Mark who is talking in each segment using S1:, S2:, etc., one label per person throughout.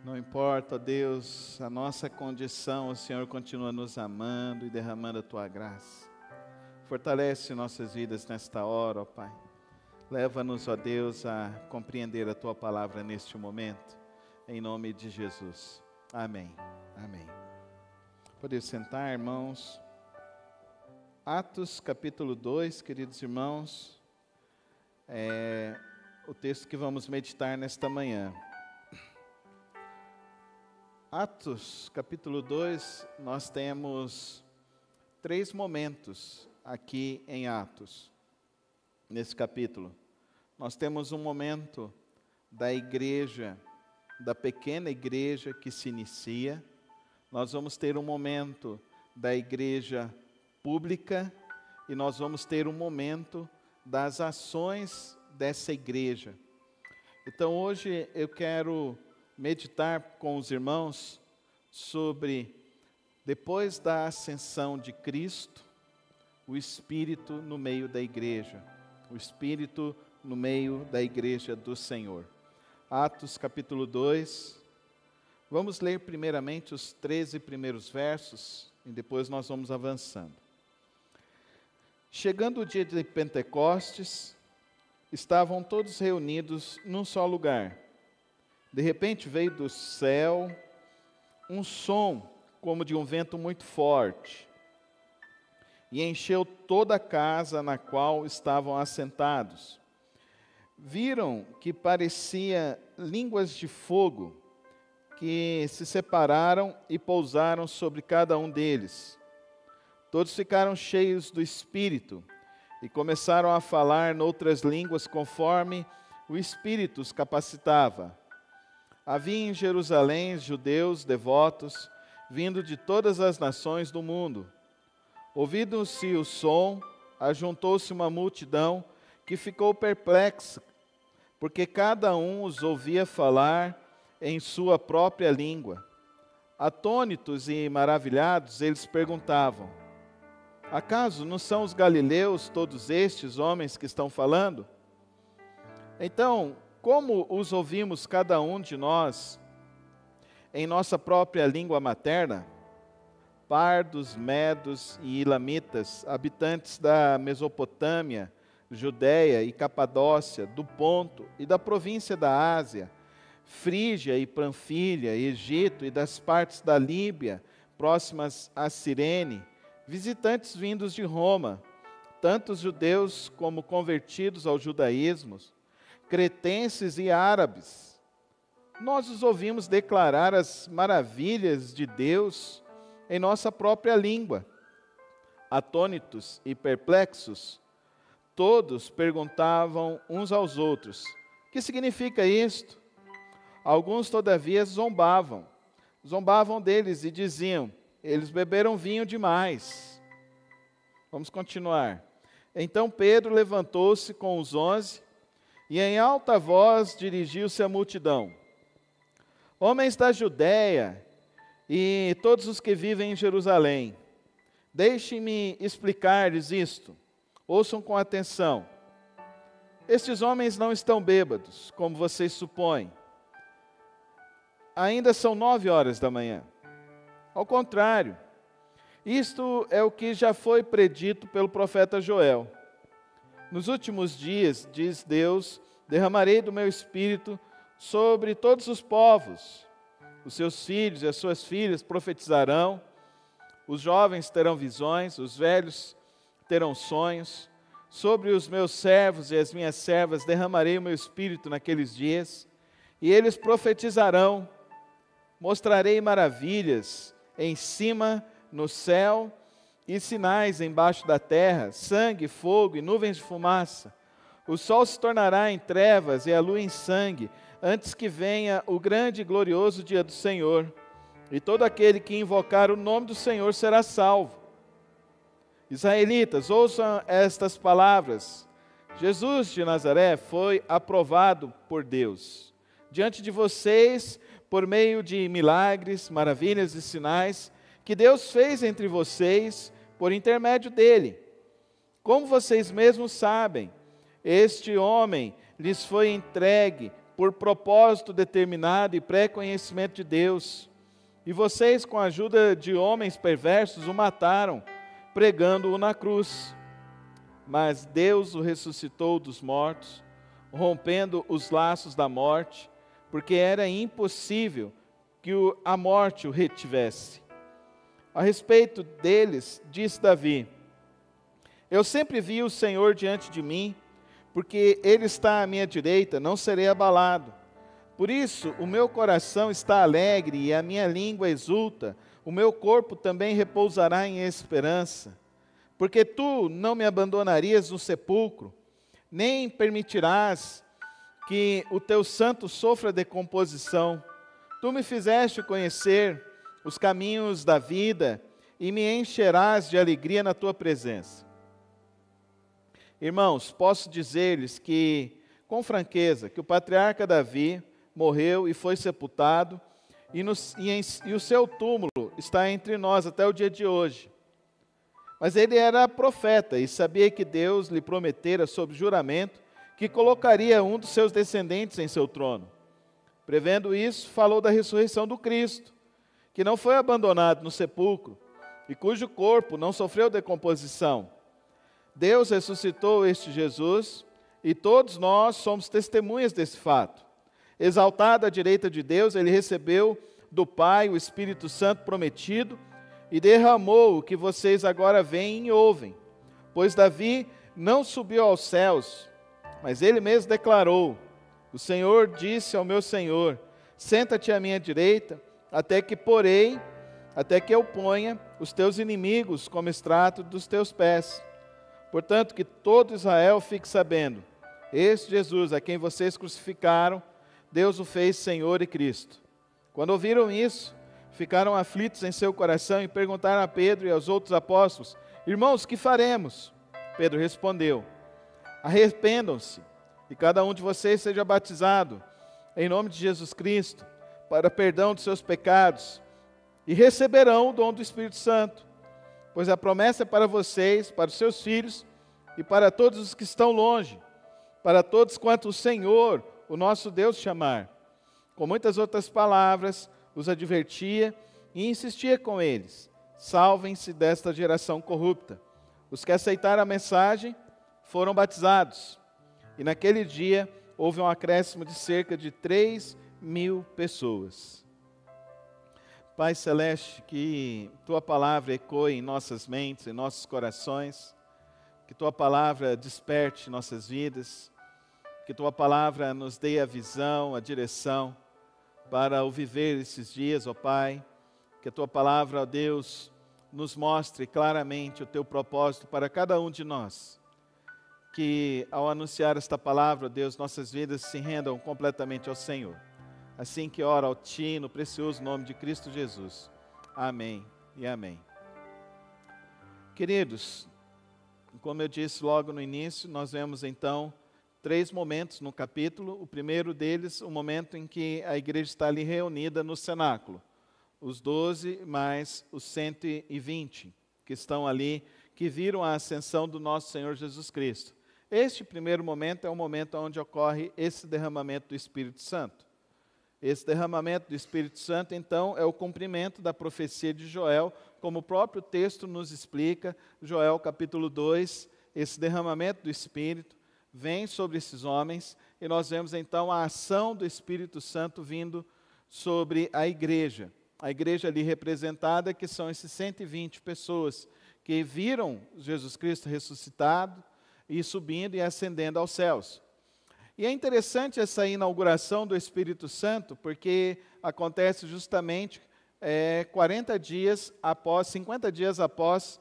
S1: Não importa, ó Deus, a nossa condição, o Senhor continua nos amando e derramando a Tua graça. Fortalece nossas vidas nesta hora, ó Pai. Leva-nos, ó Deus, a compreender a Tua palavra neste momento, em nome de Jesus. Amém. Amém. Podemos sentar, irmãos. Atos capítulo 2, queridos irmãos, é o texto que vamos meditar nesta manhã. Atos capítulo 2, nós temos 3 momentos aqui em Atos, nesse capítulo. Nós temos um momento da igreja, da pequena igreja que se inicia. Nós vamos ter um momento da igreja pública e nós vamos ter um momento das ações dessa igreja. Então hoje eu quero meditar com os irmãos sobre, depois da ascensão de Cristo, o Espírito no meio da igreja. O Espírito no meio da igreja do Senhor. Atos capítulo 2. Vamos ler primeiramente os 13 primeiros versos e depois nós vamos avançando. Chegando o dia de Pentecostes, estavam todos reunidos num só lugar. De repente veio do céu um som como de um vento muito forte e encheu toda a casa na qual estavam assentados. Viram que parecia línguas de fogo que se separaram e pousaram sobre cada um deles. Todos ficaram cheios do Espírito e começaram a falar noutras línguas conforme o Espírito os capacitava. Havia em Jerusalém judeus devotos, vindo de todas as nações do mundo. Ouvindo-se o som, ajuntou-se uma multidão que ficou perplexa, porque cada um os ouvia falar em sua própria língua. Atônitos e maravilhados, eles perguntavam: acaso não são os galileus todos estes homens que estão falando? Então, como os ouvimos cada um de nós em nossa própria língua materna? Pardos, medos e ilamitas, habitantes da Mesopotâmia, Judéia e Capadócia, do Ponto e da província da Ásia, Frígia e Panfilha, Egito e das partes da Líbia, próximas a Cirene, visitantes vindos de Roma, tanto judeus como convertidos ao judaísmo, cretenses e árabes. Nós os ouvimos declarar as maravilhas de Deus em nossa própria língua. Atônitos e perplexos, todos perguntavam uns aos outros: que significa isto? Alguns, todavia, zombavam deles e diziam: eles beberam vinho demais. Vamos continuar. Então Pedro levantou-se com os 11 e em alta voz dirigiu-se à multidão: homens da Judéia e todos os que vivem em Jerusalém, deixem-me explicar-lhes isto. Ouçam com atenção. Estes homens não estão bêbados, como vocês supõem. Ainda são 9 horas da manhã. Ao contrário, isto é o que já foi predito pelo profeta Joel. Nos últimos dias, diz Deus, derramarei do meu espírito sobre todos os povos. Os seus filhos e as suas filhas profetizarão, os jovens terão visões, os velhos terão sonhos. Sobre os meus servos e as minhas servas derramarei o meu espírito naqueles dias, e eles profetizarão. Mostrarei maravilhas em cima no céu e sinais embaixo da terra, sangue, fogo e nuvens de fumaça. O sol se tornará em trevas e a lua em sangue, antes que venha o grande e glorioso dia do Senhor. E todo aquele que invocar o nome do Senhor será salvo. Israelitas, ouçam estas palavras. Jesus de Nazaré foi aprovado por Deus diante de vocês por meio de milagres, maravilhas e sinais que Deus fez entre vocês por intermédio dele. Como vocês mesmos sabem, este homem lhes foi entregue por propósito determinado e pré-conhecimento de Deus. E vocês, com a ajuda de homens perversos, o mataram, pregando-o na cruz. Mas Deus o ressuscitou dos mortos, rompendo os laços da morte, porque era impossível que a morte o retivesse. A respeito deles, disse Davi: eu sempre vi o Senhor diante de mim, porque Ele está à minha direita, não serei abalado. Por isso, o meu coração está alegre e a minha língua exulta, o meu corpo também repousará em esperança. Porque tu não me abandonarias no sepulcro, nem permitirás que o teu santo sofra decomposição. Tu me fizeste conhecer os caminhos da vida e me encherás de alegria na tua presença. Irmãos, posso dizer-lhes que, com franqueza, que o patriarca Davi morreu e foi sepultado, e o seu túmulo está entre nós até o dia de hoje. Mas ele era profeta e sabia que Deus lhe prometera sob juramento que colocaria um dos seus descendentes em seu trono. Prevendo isso, falou da ressurreição do Cristo, que não foi abandonado no sepulcro e cujo corpo não sofreu decomposição. Deus ressuscitou este Jesus e todos nós somos testemunhas desse fato. Exaltado à direita de Deus, ele recebeu do Pai o Espírito Santo prometido e derramou o que vocês agora veem e ouvem. Pois Davi não subiu aos céus, mas ele mesmo declarou: o Senhor disse ao meu Senhor: senta-te à minha direita, até que eu ponha os teus inimigos como estrato dos teus pés. Portanto, que todo Israel fique sabendo: este Jesus, a quem vocês crucificaram, Deus o fez Senhor e Cristo. Quando ouviram isso, ficaram aflitos em seu coração e perguntaram a Pedro e aos outros apóstolos: irmãos, que faremos? Pedro respondeu: arrependam-se e cada um de vocês seja batizado em nome de Jesus Cristo para perdão de seus pecados e receberão o dom do Espírito Santo, pois a promessa é para vocês, para os seus filhos e para todos os que estão longe, para todos quanto o Senhor, o nosso Deus, chamar. Com muitas outras palavras, os advertia e insistia com eles: salvem-se desta geração corrupta. Os que aceitaram a mensagem foram batizados, e naquele dia houve um acréscimo de cerca de 3.000 pessoas. Pai Celeste, que Tua palavra ecoe em nossas mentes, em nossos corações, que Tua palavra desperte nossas vidas, que Tua palavra nos dê a visão, a direção para o viver esses dias, ó Pai, que a Tua palavra, ó Deus, nos mostre claramente o Teu propósito para cada um de nós, que ao anunciar esta palavra, ó Deus, nossas vidas se rendam completamente ao Senhor. Assim que oro ao Ti, no precioso nome de Cristo Jesus. Amém e amém. Queridos, como eu disse logo no início, nós vemos então 3 momentos no capítulo. O primeiro deles, o momento em que a igreja está ali reunida no cenáculo. Os 12 mais os 120 que estão ali, que viram a ascensão do nosso Senhor Jesus Cristo. Este primeiro momento é o momento onde ocorre esse derramamento do Espírito Santo. Esse derramamento do Espírito Santo, então, é o cumprimento da profecia de Joel, como o próprio texto nos explica, Joel capítulo 2, esse derramamento do Espírito vem sobre esses homens, e nós vemos então a ação do Espírito Santo vindo sobre a igreja ali representada, que são esses 120 pessoas que viram Jesus Cristo ressuscitado e subindo e ascendendo aos céus. E é interessante essa inauguração do Espírito Santo, porque acontece justamente 50 dias após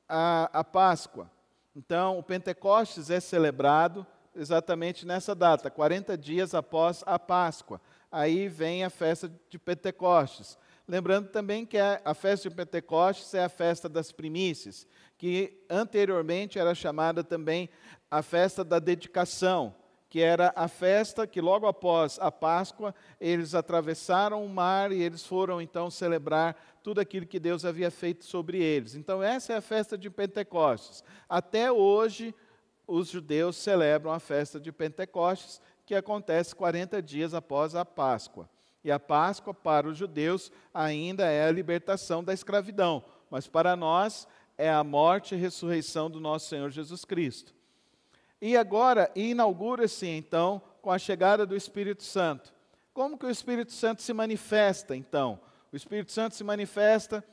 S1: a Páscoa. Então, o Pentecostes é celebrado exatamente nessa data, 40 dias após a Páscoa. Aí vem a festa de Pentecostes. Lembrando também que a festa de Pentecostes é a festa das primícias, que anteriormente era chamada também a festa da dedicação, que era a festa que logo após a Páscoa, eles atravessaram o mar e eles foram então celebrar tudo aquilo que Deus havia feito sobre eles. Então essa é a festa de Pentecostes. Até hoje, os judeus celebram a festa de Pentecostes, que acontece 40 dias após a Páscoa. E a Páscoa, para os judeus, ainda é a libertação da escravidão, mas para nós é a morte e ressurreição do nosso Senhor Jesus Cristo. E agora inaugura-se então com a chegada do Espírito Santo. Como que o Espírito Santo se manifesta então? O Espírito Santo se manifesta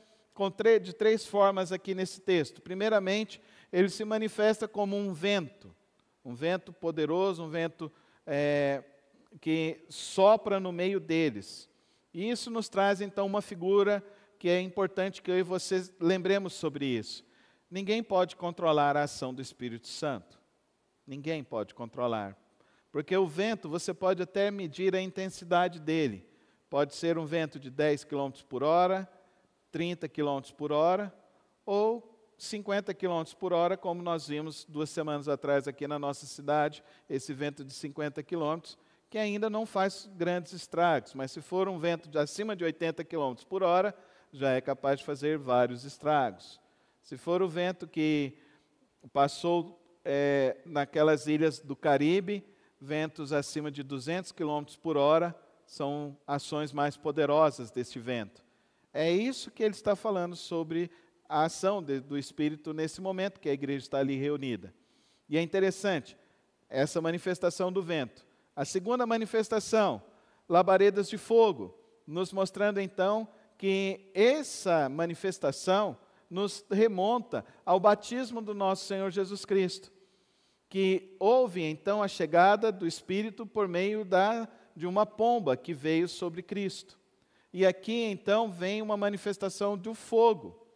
S1: de três formas aqui nesse texto. Primeiramente, ele se manifesta como um vento poderoso, um vento que sopra no meio deles. E isso nos traz então uma figura que é importante que eu e vocês lembremos sobre isso. Ninguém pode controlar a ação do Espírito Santo. Ninguém pode controlar. Porque o vento, você pode até medir a intensidade dele. Pode ser um vento de 10 km por hora, 30 km por hora, ou 50 km por hora, como nós vimos 2 semanas atrás aqui na nossa cidade, esse vento de 50 km, que ainda não faz grandes estragos, mas se for um vento de acima de 80 km por hora, já é capaz de fazer vários estragos. Se for o vento que passou naquelas ilhas do Caribe, ventos acima de 200 km por hora, são ações mais poderosas deste vento. É isso que ele está falando sobre a ação do Espírito nesse momento que a igreja está ali reunida. E é interessante, essa manifestação do vento. A segunda manifestação, labaredas de fogo, nos mostrando então que essa manifestação nos remonta ao batismo do nosso Senhor Jesus Cristo, que houve então a chegada do Espírito por meio de uma pomba que veio sobre Cristo. E aqui então vem uma manifestação do fogo.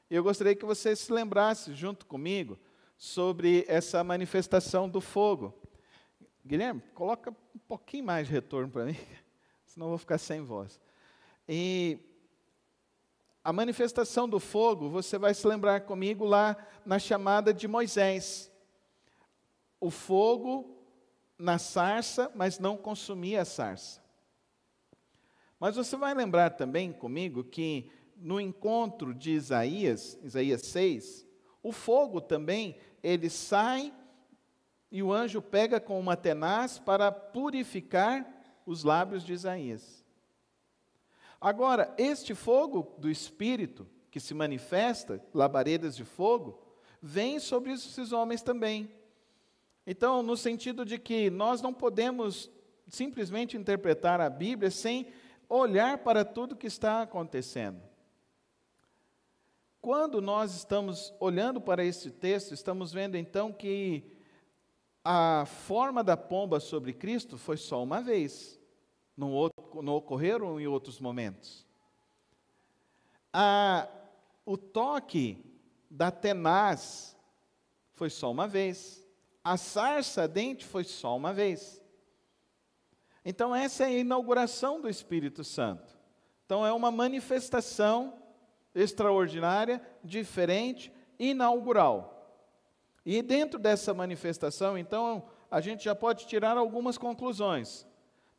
S1: Eu gostaria que você se lembrasse junto comigo sobre essa manifestação do fogo. Guilherme, coloca um pouquinho mais de retorno para mim, senão eu vou ficar sem voz. E a manifestação do fogo, você vai se lembrar comigo lá na chamada de Moisés. O fogo na sarça, mas não consumia a sarça. Mas você vai lembrar também comigo que no encontro de Isaías 6, o fogo também, ele sai e o anjo pega com uma tenaz para purificar os lábios de Isaías. Agora, este fogo do Espírito, que se manifesta, labaredas de fogo, vem sobre esses homens também. Então, no sentido de que nós não podemos simplesmente interpretar a Bíblia sem olhar para tudo que está acontecendo. Quando nós estamos olhando para esse texto, estamos vendo então que a forma da pomba sobre Cristo foi só uma vez, não ocorreram em outros momentos. O toque da tenaz foi só uma vez. A sarça ardente foi só uma vez. Então essa é a inauguração do Espírito Santo. Então é uma manifestação extraordinária, diferente, inaugural. E dentro dessa manifestação, então, a gente já pode tirar algumas conclusões.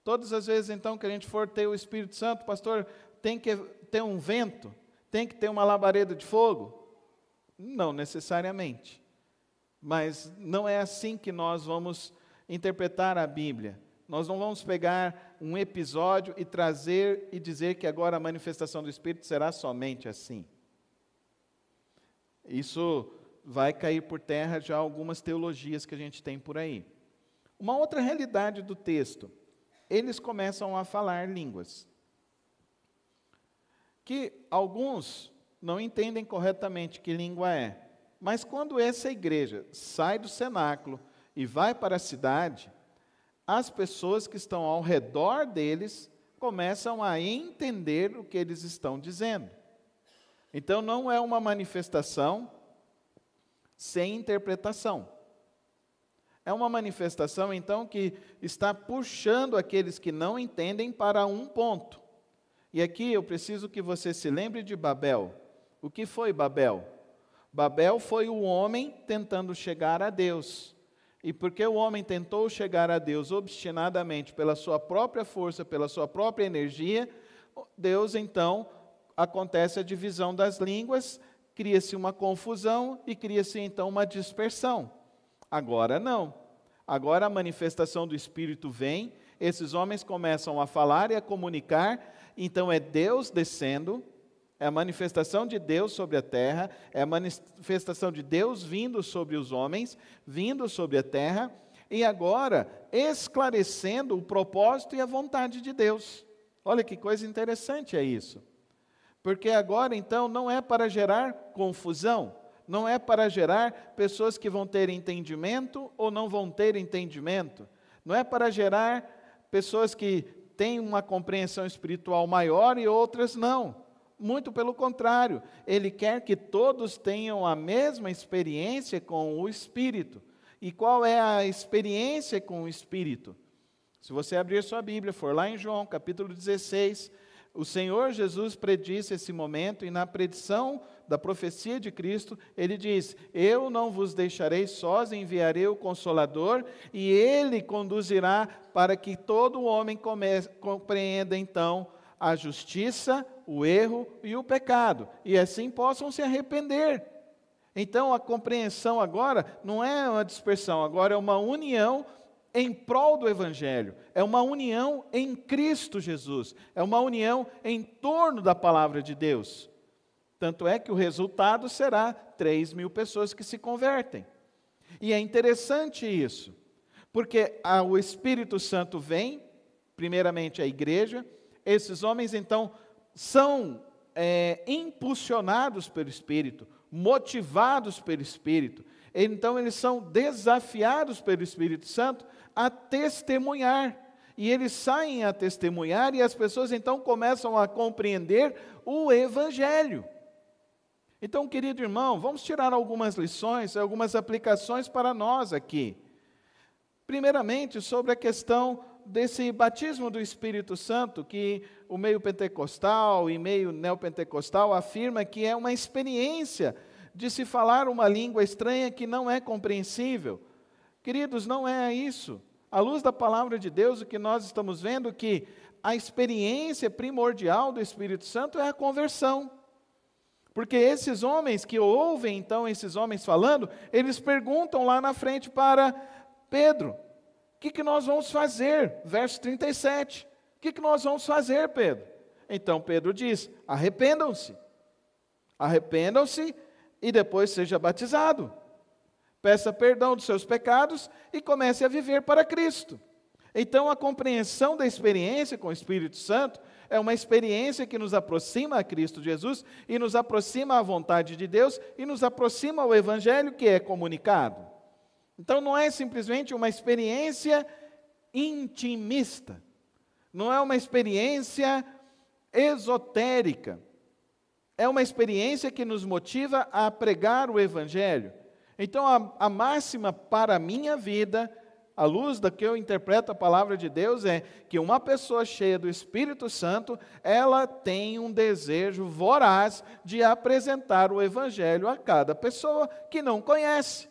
S1: Todas as vezes, então, que a gente for ter o Espírito Santo, pastor, tem que ter um vento? Tem que ter uma labareda de fogo? Não necessariamente. Mas não é assim que nós vamos interpretar a Bíblia. Nós não vamos pegar um episódio e trazer e dizer que agora a manifestação do Espírito será somente assim. Isso vai cair por terra já algumas teologias que a gente tem por aí. Uma outra realidade do texto, eles começam a falar línguas, que alguns não entendem corretamente que língua é, mas quando essa igreja sai do cenáculo e vai para a cidade, as pessoas que estão ao redor deles começam a entender o que eles estão dizendo. Então não é uma manifestação sem interpretação. É uma manifestação, então, que está puxando aqueles que não entendem para um ponto. E aqui eu preciso que você se lembre de Babel. O que foi Babel? Babel foi o homem tentando chegar a Deus. E porque o homem tentou chegar a Deus obstinadamente pela sua própria força, pela sua própria energia, Deus, então, acontece a divisão das línguas, cria-se uma confusão e cria-se então uma dispersão. Agora não. Agora a manifestação do Espírito vem, esses homens começam a falar e a comunicar, então é Deus descendo, é a manifestação de Deus sobre a terra, é a manifestação de Deus vindo sobre os homens, vindo sobre a terra, e agora esclarecendo o propósito e a vontade de Deus. Olha que coisa interessante é isso. Porque agora, então, não é para gerar confusão, não é para gerar pessoas que vão ter entendimento ou não vão ter entendimento, não é para gerar pessoas que têm uma compreensão espiritual maior e outras não. Muito pelo contrário, Ele quer que todos tenham a mesma experiência com o Espírito. E qual é a experiência com o Espírito? Se você abrir sua Bíblia, for lá em João, capítulo 16, o Senhor Jesus predisse esse momento, e na predição da profecia de Cristo, Ele diz: eu não vos deixarei sós, enviarei o Consolador, e Ele conduzirá para que todo homem compreenda então a justiça, o erro e o pecado, e assim possam se arrepender. Então a compreensão agora não é uma dispersão, agora é uma união em prol do Evangelho, é uma união em Cristo Jesus, é uma união em torno da palavra de Deus. Tanto é que o resultado será 3.000 pessoas que se convertem. E é interessante isso, porque o Espírito Santo vem, primeiramente a igreja, esses homens então são impulsionados pelo Espírito, motivados pelo Espírito, então eles são desafiados pelo Espírito Santo a testemunhar, e eles saem a testemunhar, e as pessoas então começam a compreender o Evangelho. Então, querido irmão, vamos tirar algumas lições, algumas aplicações para nós aqui. Primeiramente, sobre a questão desse batismo do Espírito Santo, que o meio pentecostal e meio neopentecostal afirma que é uma experiência de se falar uma língua estranha que não é compreensível. Queridos, não é isso. À luz da palavra de Deus, o que nós estamos vendo é que a experiência primordial do Espírito Santo é a conversão. Porque esses homens que ouvem, então, esses homens falando, eles perguntam lá na frente para Pedro: o que nós vamos fazer? Verso 37. O que nós vamos fazer, Pedro? Então Pedro diz: arrependam-se. Arrependam-se e depois seja batizado. Peça perdão dos seus pecados e comece a viver para Cristo. Então a compreensão da experiência com o Espírito Santo é uma experiência que nos aproxima a Cristo Jesus e nos aproxima à vontade de Deus e nos aproxima ao Evangelho que é comunicado. Então não é simplesmente uma experiência intimista, não é uma experiência esotérica, é uma experiência que nos motiva a pregar o Evangelho. Então a máxima para a minha vida, à luz da que eu interpreto a palavra de Deus, é que uma pessoa cheia do Espírito Santo, ela tem um desejo voraz de apresentar o Evangelho a cada pessoa que não conhece.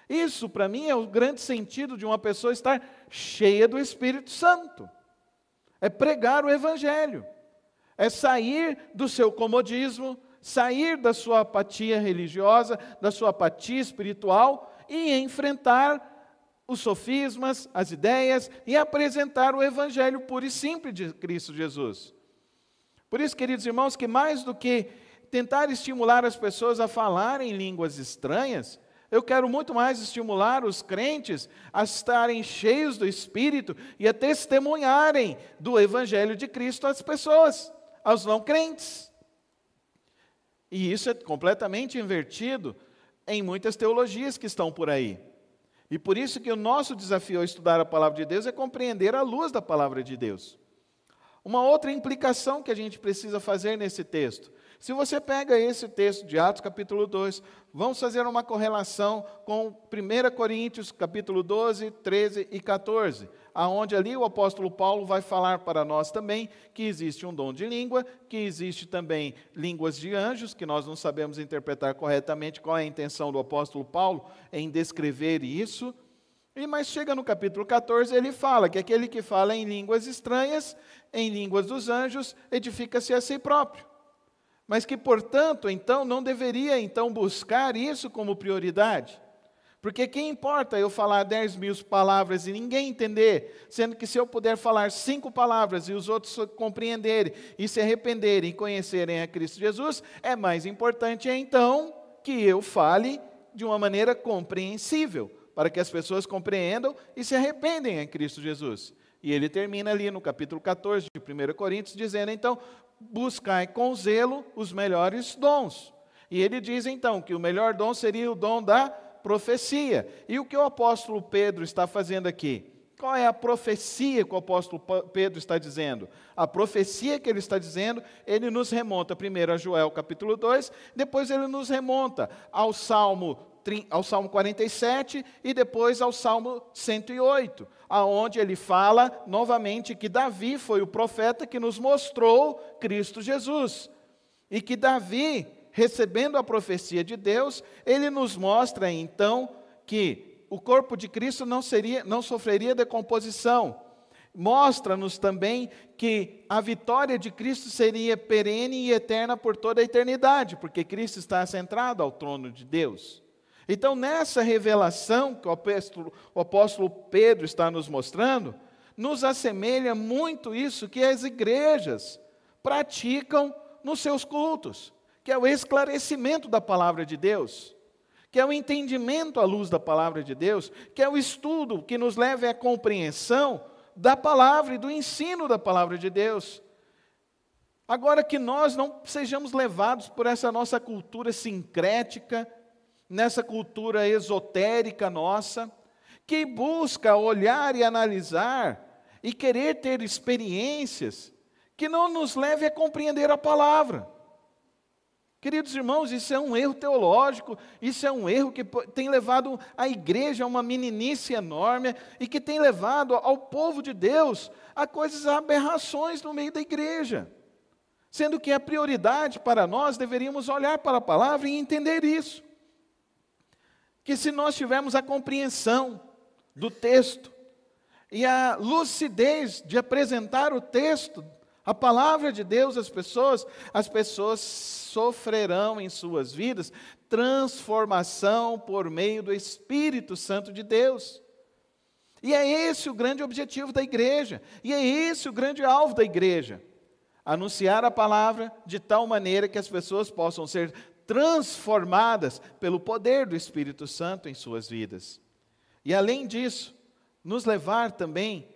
S1: Isso, para mim, é o grande sentido de uma pessoa estar cheia do Espírito Santo. É pregar o Evangelho. É sair do seu comodismo, sair da sua apatia religiosa, da sua apatia espiritual e enfrentar os sofismas, as ideias e apresentar o Evangelho puro e simples de Cristo Jesus. Por isso, queridos irmãos, que mais do que tentar estimular as pessoas a falarem línguas estranhas, eu quero muito mais estimular os crentes a estarem cheios do Espírito e a testemunharem do Evangelho de Cristo às pessoas, aos não crentes. E isso é completamente invertido em muitas teologias que estão por aí. E por isso que o nosso desafio ao estudar a palavra de Deus é compreender a luz da palavra de Deus. Uma outra implicação que a gente precisa fazer nesse texto. Se você pega esse texto de Atos capítulo 2, vamos fazer uma correlação com 1 Coríntios capítulo 12, 13 e 14, aonde ali o apóstolo Paulo vai falar para nós também que existe um dom de língua, que existe também línguas de anjos, que nós não sabemos interpretar corretamente qual é a intenção do apóstolo Paulo em descrever isso. Mas chega no capítulo 14, ele fala que aquele que fala em línguas estranhas, em línguas dos anjos, edifica-se a si próprio. Mas que, portanto, então, não deveria então buscar isso como prioridade. Porque que importa eu falar 10.000 palavras e ninguém entender, sendo que se eu puder falar 5 palavras e os outros compreenderem e se arrependerem e conhecerem a Cristo Jesus, é mais importante então que eu fale de uma maneira compreensível, para que as pessoas compreendam e se arrependem em Cristo Jesus. E ele termina ali no capítulo 14 de 1 Coríntios, dizendo então, buscai com zelo os melhores dons. E ele diz então que o melhor dom seria o dom da profecia. E o que o apóstolo Pedro está fazendo aqui? Qual é a profecia que o apóstolo Pedro está dizendo? A profecia que ele está dizendo, ele nos remonta primeiro a Joel capítulo 2, depois ele nos remonta ao Salmo 47 e depois ao Salmo 108, aonde ele fala novamente que Davi foi o profeta que nos mostrou Cristo Jesus. E que Davi, recebendo a profecia de Deus, ele nos mostra então que o corpo de Cristo não sofreria decomposição. Mostra-nos também que a vitória de Cristo seria perene e eterna por toda a eternidade, porque Cristo está centrado ao trono de Deus. Então, nessa revelação que o apóstolo Pedro está nos mostrando, nos assemelha muito isso que as igrejas praticam nos seus cultos, que é o esclarecimento da palavra de Deus, que é o entendimento à luz da palavra de Deus, que é o estudo que nos leve à compreensão da palavra e do ensino da palavra de Deus. Agora, que nós não sejamos levados por essa nossa cultura sincrética, nessa cultura esotérica nossa, que busca olhar e analisar e querer ter experiências que não nos leve a compreender a palavra. Queridos irmãos, isso é um erro teológico, isso é um erro que tem levado a igreja a uma meninice enorme e que tem levado ao povo de Deus a coisas, a aberrações no meio da igreja. Sendo que a prioridade para nós deveríamos olhar para a palavra e entender isso. Que se nós tivermos a compreensão do texto e a lucidez de apresentar o texto, a palavra de Deus às pessoas, as pessoas sofrerão em suas vidas transformação por meio do Espírito Santo de Deus. E é esse o grande objetivo da igreja, e é esse o grande alvo da igreja. Anunciar a palavra de tal maneira que as pessoas possam ser transformadas pelo poder do Espírito Santo em suas vidas. E além disso, nos levar também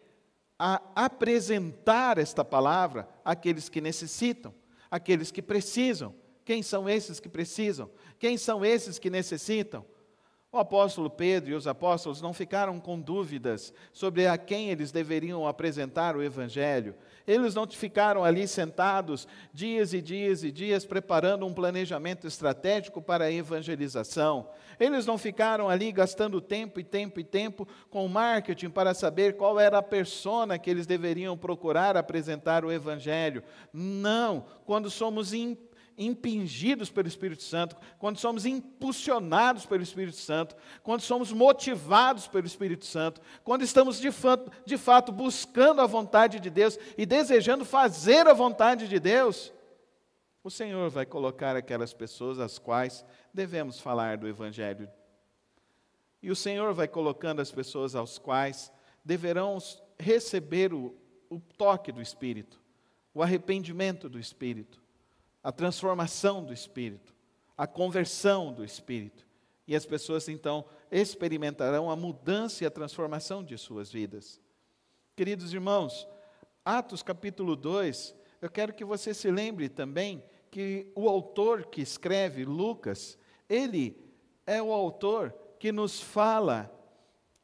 S1: a apresentar esta palavra àqueles que necessitam, àqueles que precisam. Quem são esses que precisam? Quem são esses que necessitam? O apóstolo Pedro e os apóstolos não ficaram com dúvidas sobre a quem eles deveriam apresentar o Evangelho. Eles não ficaram ali sentados dias e dias e dias preparando um planejamento estratégico para a evangelização. Eles não ficaram ali gastando tempo e tempo e tempo com marketing para saber qual era a persona que eles deveriam procurar apresentar o Evangelho. Não, quando somos impingidos pelo Espírito Santo, quando somos impulsionados pelo Espírito Santo, quando somos motivados pelo Espírito Santo, quando estamos de fato buscando a vontade de Deus e desejando fazer a vontade de Deus, o Senhor vai colocar aquelas pessoas às quais devemos falar do Evangelho. E o Senhor vai colocando as pessoas às quais deverão receber o toque do Espírito, o arrependimento do Espírito, a transformação do Espírito, a conversão do Espírito. E as pessoas, então, experimentarão a mudança e a transformação de suas vidas. Queridos irmãos, Atos capítulo 2, eu quero que você se lembre também que o autor que escreve, Lucas, ele é o autor que nos fala,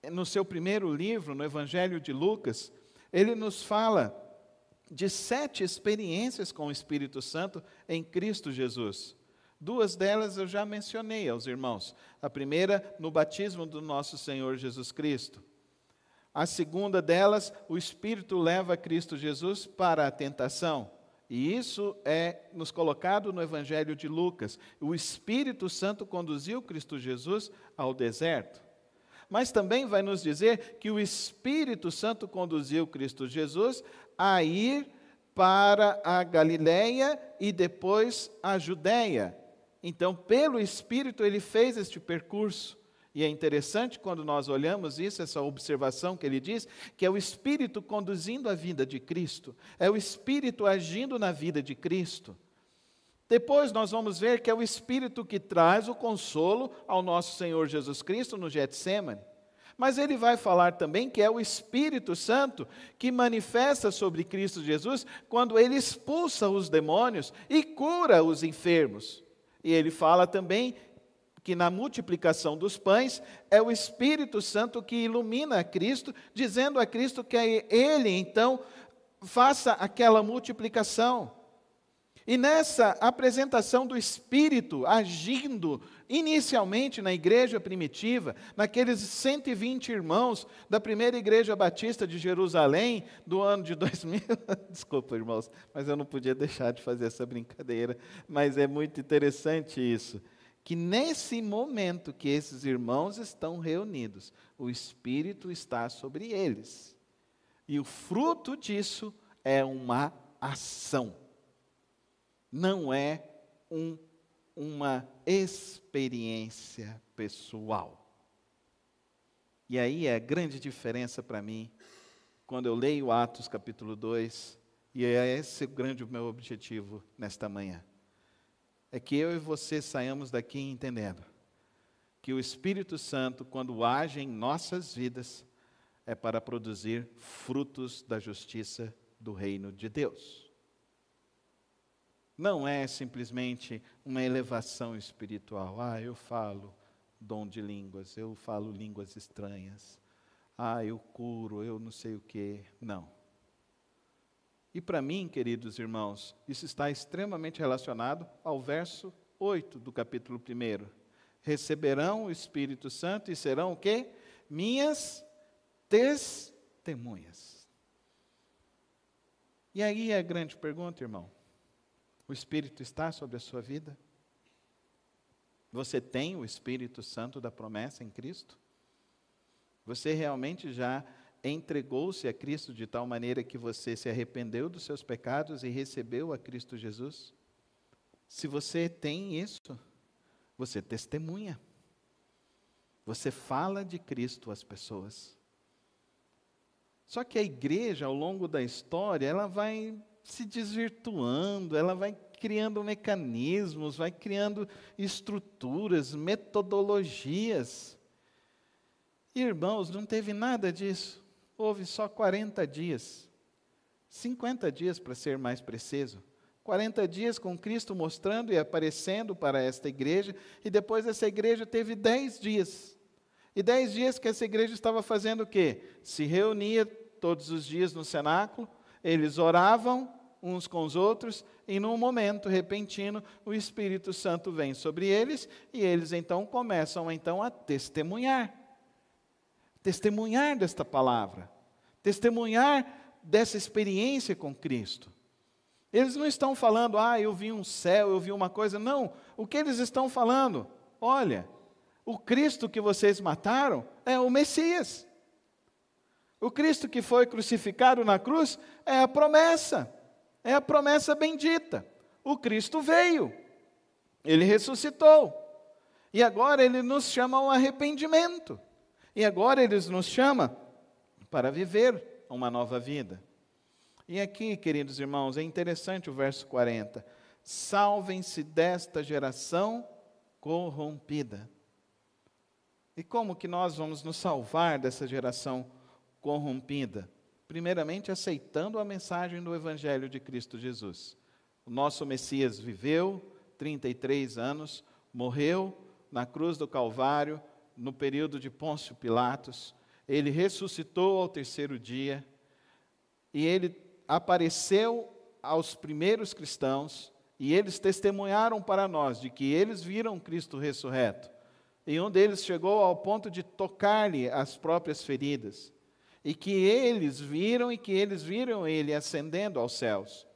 S1: no seu primeiro livro, no Evangelho de Lucas, ele nos fala de 7 experiências com o Espírito Santo em Cristo Jesus. 2 delas eu já mencionei aos irmãos. A primeira, no batismo do nosso Senhor Jesus Cristo. A segunda delas, o Espírito leva Cristo Jesus para a tentação. E isso é nos colocado no Evangelho de Lucas. O Espírito Santo conduziu Cristo Jesus ao deserto. Mas também vai nos dizer que o Espírito Santo conduziu Cristo Jesus a ir para a Galileia e depois a Judéia. Então, pelo Espírito, ele fez este percurso. E é interessante quando nós olhamos isso, essa observação que ele diz, que é o Espírito conduzindo a vida de Cristo, é o Espírito agindo na vida de Cristo. Depois nós vamos ver que é o Espírito que traz o consolo ao nosso Senhor Jesus Cristo no Getsêmani. Mas ele vai falar também que é o Espírito Santo que manifesta sobre Cristo Jesus quando ele expulsa os demônios e cura os enfermos. E ele fala também que na multiplicação dos pães é o Espírito Santo que ilumina a Cristo, dizendo a Cristo que ele então faça aquela multiplicação. E nessa apresentação do Espírito agindo inicialmente na igreja primitiva, naqueles 120 irmãos da primeira igreja batista de Jerusalém, do ano de 2000, desculpa irmãos, mas eu não podia deixar de fazer essa brincadeira, mas é muito interessante isso, que nesse momento que esses irmãos estão reunidos, o Espírito está sobre eles, e o fruto disso é uma ação. Não é uma experiência pessoal. E aí é a grande diferença para mim, quando eu leio Atos capítulo 2, e é esse o grande meu objetivo nesta manhã. É que eu e você saiamos daqui entendendo que o Espírito Santo, quando age em nossas vidas, é para produzir frutos da justiça do reino de Deus. Não é simplesmente uma elevação espiritual. Eu falo dom de línguas, eu falo línguas estranhas. Eu curo, eu não sei o quê. Não. E para mim, queridos irmãos, isso está extremamente relacionado ao verso 8 do capítulo 1. Receberão o Espírito Santo e serão o quê? Minhas testemunhas. E aí é a grande pergunta, irmão. O Espírito está sobre a sua vida? Você tem o Espírito Santo da promessa em Cristo? Você realmente já entregou-se a Cristo de tal maneira que você se arrependeu dos seus pecados e recebeu a Cristo Jesus? Se você tem isso, você testemunha. Você fala de Cristo às pessoas. Só que a igreja, ao longo da história, ela vai se desvirtuando, ela vai criando mecanismos, vai criando estruturas, metodologias. Irmãos, não teve nada disso. Houve só 40 dias. 50 dias para ser mais preciso. 40 dias com Cristo mostrando e aparecendo para esta igreja, e depois essa igreja teve 10 dias. E 10 dias que essa igreja estava fazendo o quê? Se reunia todos os dias no cenáculo, eles oravam uns com os outros, e num momento repentino, o Espírito Santo vem sobre eles, e eles então começam a testemunhar. Testemunhar desta palavra. Testemunhar dessa experiência com Cristo. Eles não estão falando, eu vi um céu, eu vi uma coisa. Não, o que eles estão falando? Olha, o Cristo que vocês mataram é o Messias. O Cristo que foi crucificado na cruz é a promessa bendita. O Cristo veio, Ele ressuscitou, e agora Ele nos chama ao arrependimento, e agora Ele nos chama para viver uma nova vida. E aqui, queridos irmãos, é interessante o verso 40. Salvem-se desta geração corrompida. E como que nós vamos nos salvar dessa geração corrompida? Primeiramente, aceitando a mensagem do Evangelho de Cristo Jesus. O nosso Messias viveu 33 anos, morreu na cruz do Calvário, no período de Pôncio Pilatos. Ele ressuscitou ao terceiro dia, e ele apareceu aos primeiros cristãos, e eles testemunharam para nós de que eles viram Cristo ressurreto. E um deles chegou ao ponto de tocar-lhe as próprias feridas. E que eles viram ele ascendendo aos céus.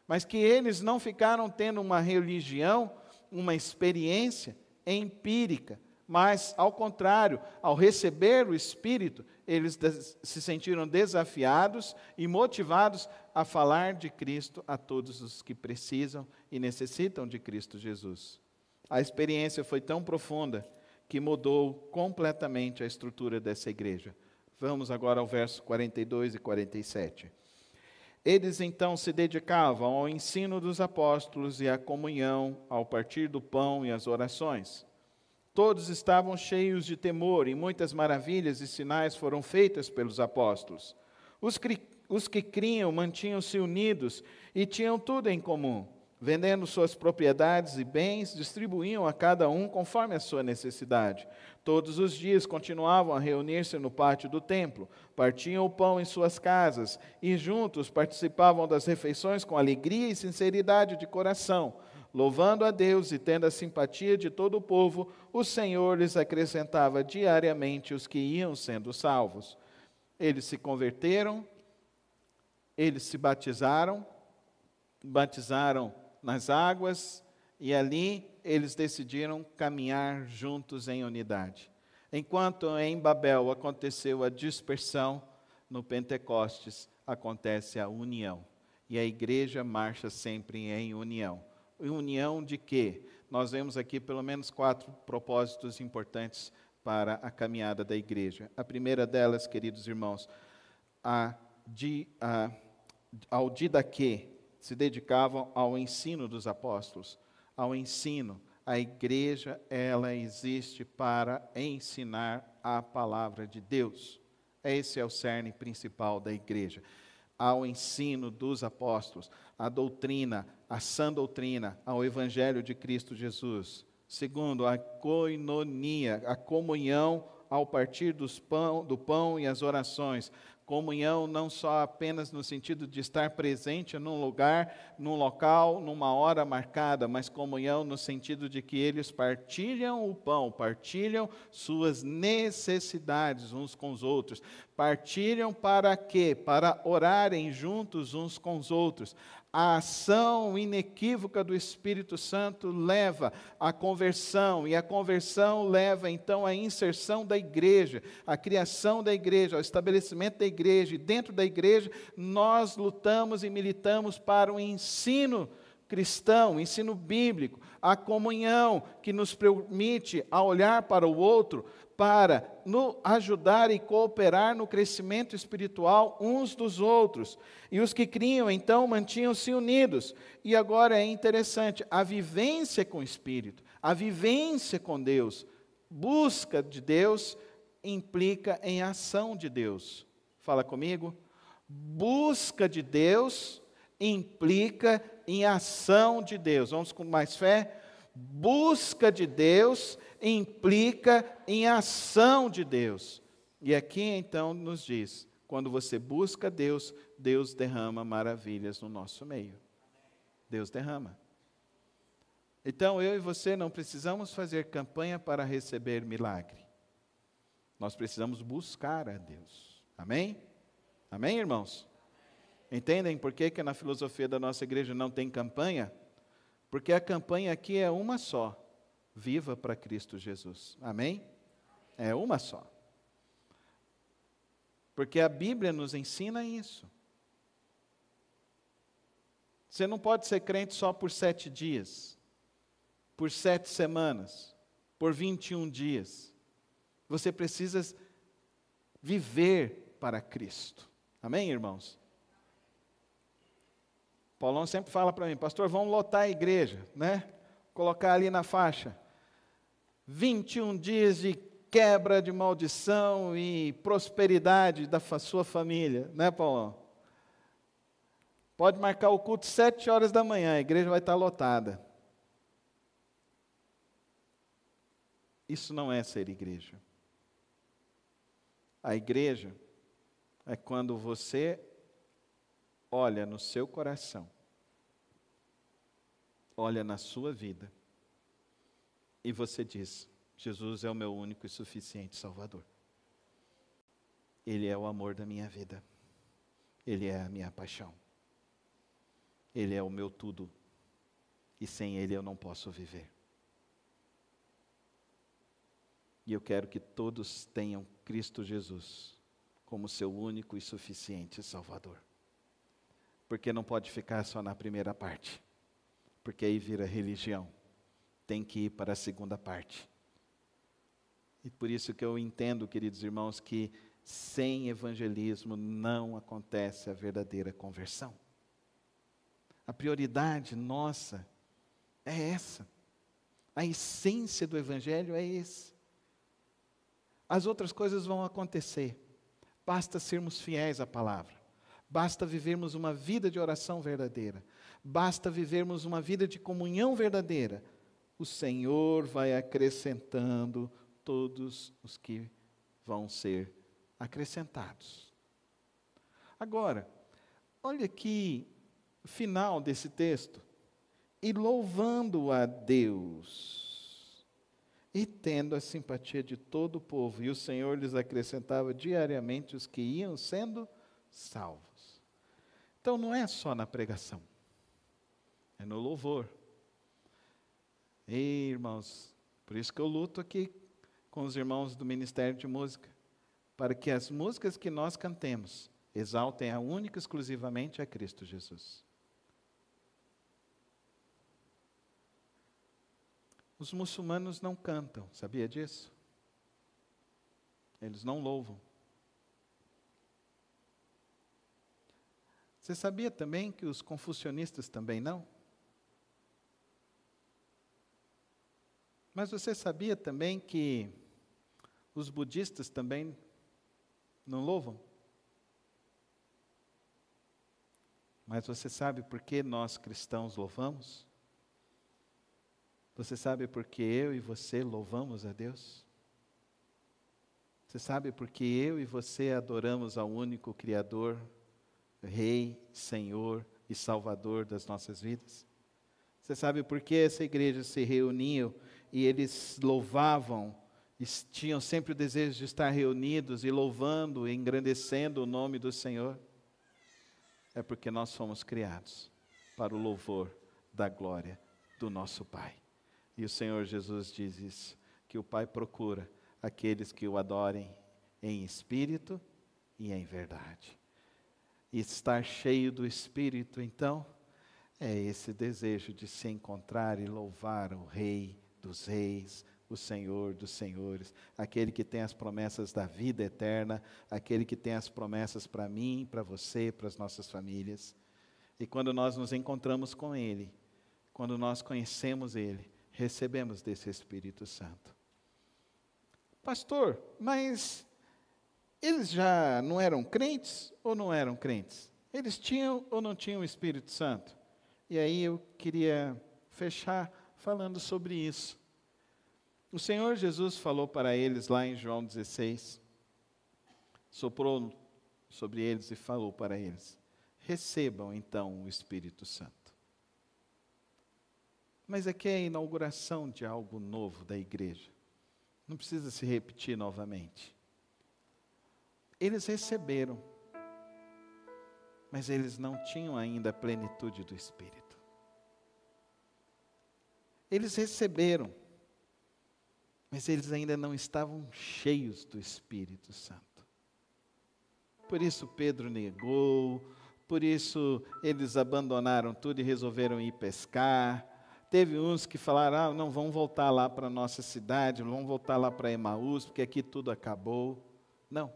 S1: Mas que eles não ficaram tendo uma religião, uma experiência empírica, mas, ao contrário, ao receber o Espírito, eles se sentiram desafiados e motivados a falar de Cristo a todos os que precisam e necessitam de Cristo Jesus. A experiência foi tão profunda que mudou completamente a estrutura dessa igreja. Vamos agora ao verso 42 e 47. Eles então se dedicavam ao ensino dos apóstolos e à comunhão, ao partir do pão e às orações. Todos estavam cheios de temor e muitas maravilhas e sinais foram feitas pelos apóstolos. Os que criam mantinham-se unidos e tinham tudo em comum. Vendendo suas propriedades e bens, distribuíam a cada um conforme a sua necessidade. Todos os dias continuavam a reunir-se no pátio do templo, partiam o pão em suas casas e juntos participavam das refeições com alegria e sinceridade de coração. Louvando a Deus e tendo a simpatia de todo o povo, o Senhor lhes acrescentava diariamente os que iam sendo salvos. Eles se converteram, eles se batizaram nas águas, e ali eles decidiram caminhar juntos em unidade. Enquanto em Babel aconteceu a dispersão, no Pentecostes acontece a união. E a igreja marcha sempre em união. União de quê? Nós vemos aqui pelo menos 4 propósitos importantes para a caminhada da igreja. A primeira delas, queridos irmãos, ao didaquê, se dedicavam ao ensino dos apóstolos, ao ensino. A igreja, ela existe para ensinar a palavra de Deus. Esse é o cerne principal da igreja. Ao ensino dos apóstolos, a doutrina, a sã doutrina, ao evangelho de Cristo Jesus. Segundo, a koinonia, a comunhão ao partir do pão e as orações. Comunhão não só apenas no sentido de estar presente num lugar, num local, numa hora marcada, mas comunhão no sentido de que eles partilham o pão, partilham suas necessidades uns com os outros. Partilham para quê? Para orarem juntos uns com os outros. A ação inequívoca do Espírito Santo leva à conversão, e a conversão leva então à inserção da igreja, à criação da igreja, ao estabelecimento da igreja, e dentro da igreja nós lutamos e militamos para o ensino cristão, o ensino bíblico, a comunhão que nos permite a olhar para o outro, para nos ajudar e cooperar no crescimento espiritual uns dos outros. E os que criam, então, mantinham-se unidos. E agora é interessante, a vivência com o Espírito, a vivência com Deus, busca de Deus, implica em ação de Deus. Fala comigo. Busca de Deus implica em ação de Deus. Vamos com mais fé? Busca de Deus implica em ação de Deus. E aqui então nos diz, quando você busca Deus, Deus derrama maravilhas no nosso meio. Deus derrama. Então eu e você não precisamos fazer campanha para receber milagre. Nós precisamos buscar a Deus. Amém? Amém, irmãos? Entendem por que na filosofia da nossa igreja não tem campanha? Porque a campanha aqui é uma só. Viva para Cristo Jesus. Amém? É uma só. Porque a Bíblia nos ensina isso. Você não pode ser crente só por 7 dias, por 7 semanas, por 21 dias. Você precisa viver para Cristo. Amém, irmãos? Paulão sempre fala para mim, pastor, vamos lotar a igreja, né? Colocar ali na faixa. 21 dias de quebra de maldição e prosperidade da sua família, né, Paulão? Pode marcar o culto 7 horas da manhã, a igreja vai estar lotada. Isso não é ser igreja. A igreja é quando você olha no seu coração, olha na sua vida, e você diz, Jesus é o meu único e suficiente Salvador. Ele é o amor da minha vida. Ele é a minha paixão. Ele é o meu tudo. E sem Ele eu não posso viver. E eu quero que todos tenham Cristo Jesus como seu único e suficiente Salvador. Porque não pode ficar só na primeira parte. Porque aí vira religião. Tem que ir para a segunda parte. E por isso que eu entendo, queridos irmãos, que sem evangelismo não acontece a verdadeira conversão. A prioridade nossa é essa. A essência do evangelho é esse. As outras coisas vão acontecer. Basta sermos fiéis à palavra. Basta vivermos uma vida de oração verdadeira. Basta vivermos uma vida de comunhão verdadeira. O Senhor vai acrescentando todos os que vão ser acrescentados. Agora, olha aqui o final desse texto. E louvando a Deus, e tendo a simpatia de todo o povo, e o Senhor lhes acrescentava diariamente os que iam sendo salvos. Então não é só na pregação, é no louvor. Ei, irmãos, por isso que eu luto aqui com os irmãos do Ministério de Música, para que as músicas que nós cantemos exaltem a única e exclusivamente a Cristo Jesus. Os muçulmanos não cantam, sabia disso? Eles não louvam. Você sabia também que os confucionistas também não? Mas você sabia também que os budistas também não louvam? Mas você sabe por que nós cristãos louvamos? Você sabe por que eu e você louvamos a Deus? Você sabe por que eu e você adoramos ao único Criador, Rei, Senhor e Salvador das nossas vidas? Você sabe por que essa igreja se reuniu e eles louvavam, e tinham sempre o desejo de estar reunidos e louvando e engrandecendo o nome do Senhor? É porque nós fomos criados para o louvor da glória do nosso Pai. E o Senhor Jesus diz isso, que o Pai procura aqueles que o adorem em espírito e em verdade. E estar cheio do Espírito, então, é esse desejo de se encontrar e louvar o Rei dos Reis, o Senhor dos Senhores, aquele que tem as promessas da vida eterna, aquele que tem as promessas para mim, para você, para as nossas famílias. E quando nós nos encontramos com Ele, quando nós conhecemos Ele, recebemos desse Espírito Santo. Pastor, mas eles já não eram crentes ou não eram crentes? Eles tinham ou não tinham o Espírito Santo? E aí eu queria fechar falando sobre isso. O Senhor Jesus falou para eles lá em João 16, soprou sobre eles e falou para eles: recebam então o Espírito Santo. Mas aqui é a inauguração de algo novo da igreja. Não precisa se repetir novamente. Eles receberam, mas eles não tinham ainda a plenitude do Espírito. Eles receberam, mas eles ainda não estavam cheios do Espírito Santo. Por isso Pedro negou, por isso eles abandonaram tudo e resolveram ir pescar. Teve uns que falaram, não, vamos voltar lá para a nossa cidade, vamos voltar lá para Emaús, porque aqui tudo acabou. Não.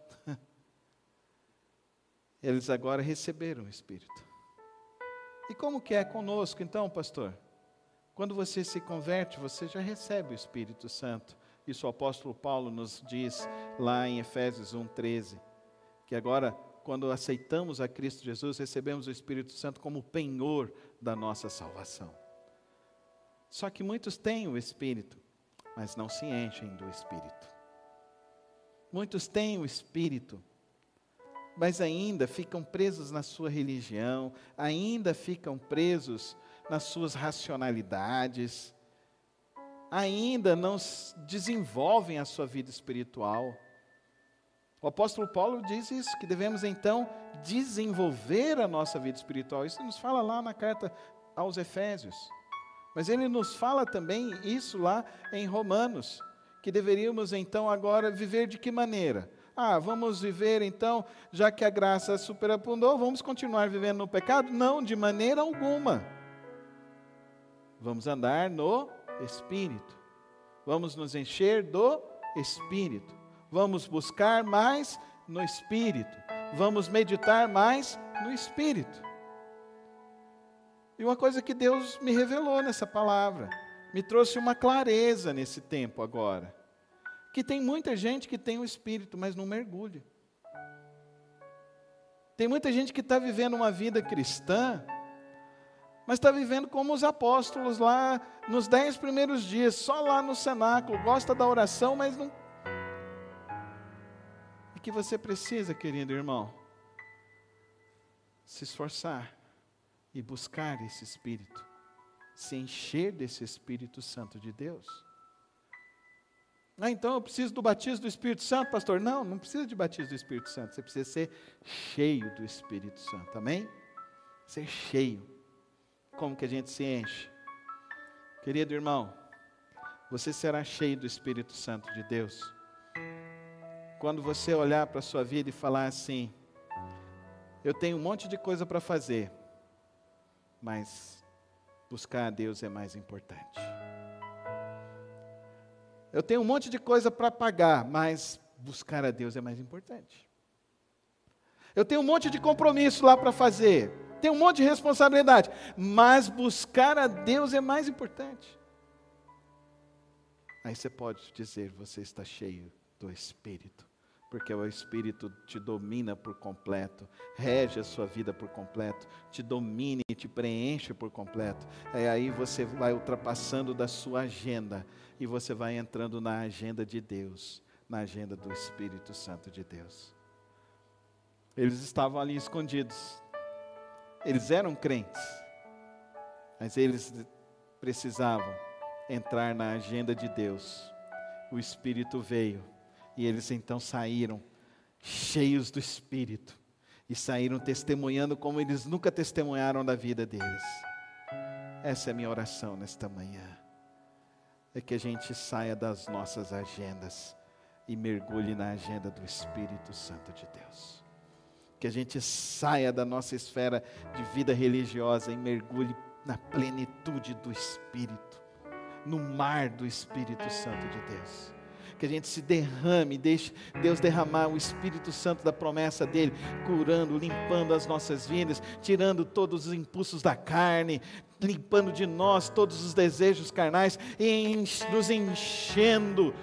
S1: Eles agora receberam o Espírito. E como que é conosco então, pastor? Quando você se converte, você já recebe o Espírito Santo. Isso o apóstolo Paulo nos diz lá em Efésios 1:13, que agora, quando aceitamos a Cristo Jesus, recebemos o Espírito Santo como penhor da nossa salvação. Só que muitos têm o Espírito, mas não se enchem do Espírito. Muitos têm o Espírito, mas ainda ficam presos na sua religião, ainda ficam presos nas suas racionalidades, ainda não desenvolvem a sua vida espiritual. O apóstolo Paulo diz isso, que devemos então desenvolver a nossa vida espiritual. Isso nos fala lá na carta aos Efésios. Mas ele nos fala também isso lá em Romanos, que deveríamos então agora viver de que maneira? Vamos viver então, já que a graça superabundou, vamos continuar vivendo no pecado? Não, de maneira alguma. Vamos andar no Espírito. Vamos nos encher do Espírito. Vamos buscar mais no Espírito. Vamos meditar mais no Espírito. E uma coisa que Deus me revelou nessa palavra, me trouxe uma clareza nesse tempo agora, que tem muita gente que tem o Espírito, mas não mergulha. Tem muita gente que está vivendo uma vida cristã, mas está vivendo como os apóstolos lá nos 10 primeiros dias, só lá no cenáculo, gosta da oração, mas não... E que você precisa, querido irmão, se esforçar e buscar esse Espírito, se encher desse Espírito Santo de Deus. Então eu preciso do batismo do Espírito Santo, pastor? Não, não precisa de batismo do Espírito Santo, você precisa ser cheio do Espírito Santo, amém? Ser cheio. Como que a gente se enche? Querido irmão, você será cheio do Espírito Santo de Deus quando você olhar para a sua vida e falar assim: eu tenho um monte de coisa para fazer, mas buscar a Deus é mais importante. Eu tenho um monte de coisa para pagar, mas buscar a Deus é mais importante. Eu tenho um monte de compromisso lá para fazer, tenho um monte de responsabilidade, mas buscar a Deus é mais importante. Aí você pode dizer: você está cheio do Espírito, porque o Espírito te domina por completo, rege a sua vida por completo, te domina e te preenche por completo. Aí você vai ultrapassando da sua agenda, e você vai entrando na agenda de Deus, na agenda do Espírito Santo de Deus. Eles estavam ali escondidos, eles eram crentes, mas eles precisavam entrar na agenda de Deus. O Espírito veio, e eles então saíram cheios do Espírito, e saíram testemunhando como eles nunca testemunharam da vida deles. Essa é a minha oração nesta manhã, é que a gente saia das nossas agendas e mergulhe na agenda do Espírito Santo de Deus. Que a gente saia da nossa esfera de vida religiosa e mergulhe na plenitude do Espírito, no mar do Espírito Santo de Deus. Que a gente se derrame, deixe Deus derramar o Espírito Santo da promessa dEle, curando, limpando as nossas vidas, tirando todos os impulsos da carne, limpando de nós todos os desejos carnais, e nos enchendo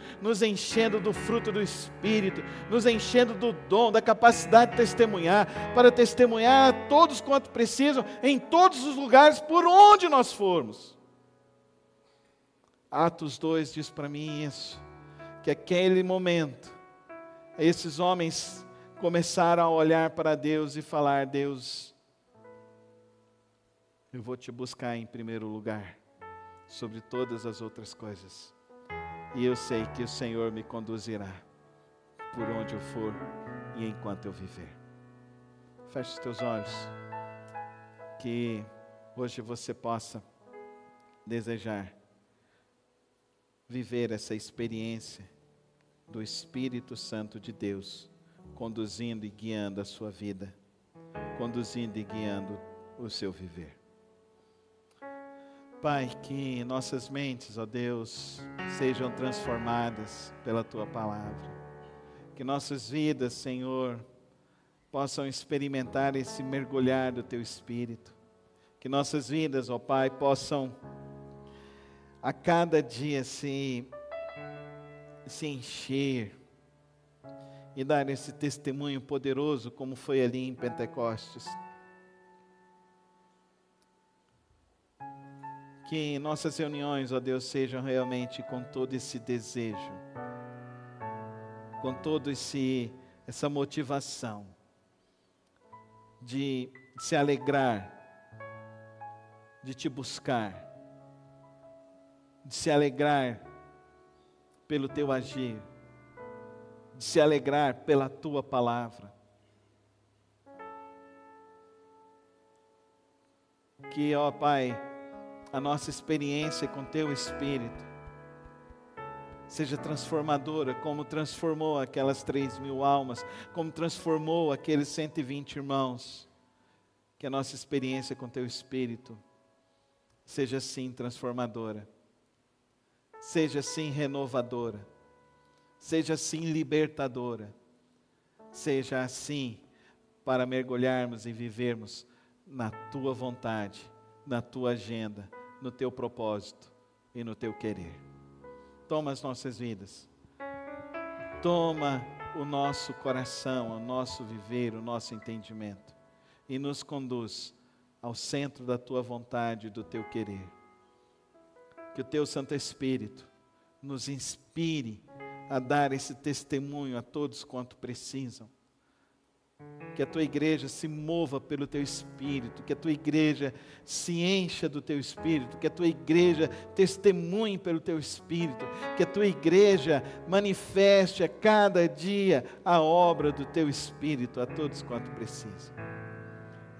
S1: do fruto do Espírito, nos enchendo do dom, da capacidade de testemunhar, para testemunhar a todos quanto precisam, em todos os lugares por onde nós formos. Atos 2 diz para mim isso, que aquele momento, esses homens começaram a olhar para Deus e falar: Deus, eu vou te buscar em primeiro lugar, sobre todas as outras coisas, e eu sei que o Senhor me conduzirá, por onde eu for e enquanto eu viver. Feche os teus olhos, que hoje você possa desejar viver essa experiência do Espírito Santo de Deus, conduzindo e guiando a sua vida, conduzindo e guiando o seu viver. Pai, que nossas mentes, ó Deus, sejam transformadas pela Tua Palavra, que nossas vidas, Senhor, possam experimentar esse mergulhar do Teu Espírito, que nossas vidas, ó Pai, possam a cada dia se encher e dar esse testemunho poderoso como foi ali em Pentecostes. Que nossas reuniões, ó Deus, sejam realmente com todo esse desejo, com todo essa motivação de se alegrar, de Te buscar, de se alegrar pelo Teu agir, de se alegrar pela Tua palavra. Que, ó Pai, a nossa experiência com Teu Espírito seja transformadora, como transformou aquelas 3.000 almas, como transformou aqueles 120 irmãos. Que a nossa experiência com Teu Espírito seja assim transformadora, seja assim renovadora, seja assim libertadora, seja assim para mergulharmos e vivermos na tua vontade, na tua agenda, no teu propósito e no teu querer. Toma as nossas vidas, toma o nosso coração, o nosso viver, o nosso entendimento e nos conduz ao centro da tua vontade e do teu querer. Que o teu Santo Espírito nos inspire a dar esse testemunho a todos quanto precisam. Que a tua igreja se mova pelo teu Espírito, que a tua igreja se encha do teu Espírito, que a tua igreja testemunhe pelo teu Espírito, que a tua igreja manifeste a cada dia a obra do teu Espírito a todos quanto precisam.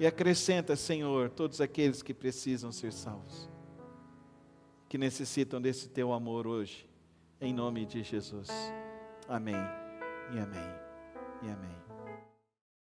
S1: E acrescenta, Senhor, todos aqueles que precisam ser salvos, que necessitam desse teu amor hoje, em nome de Jesus. Amém, e amém, e amém.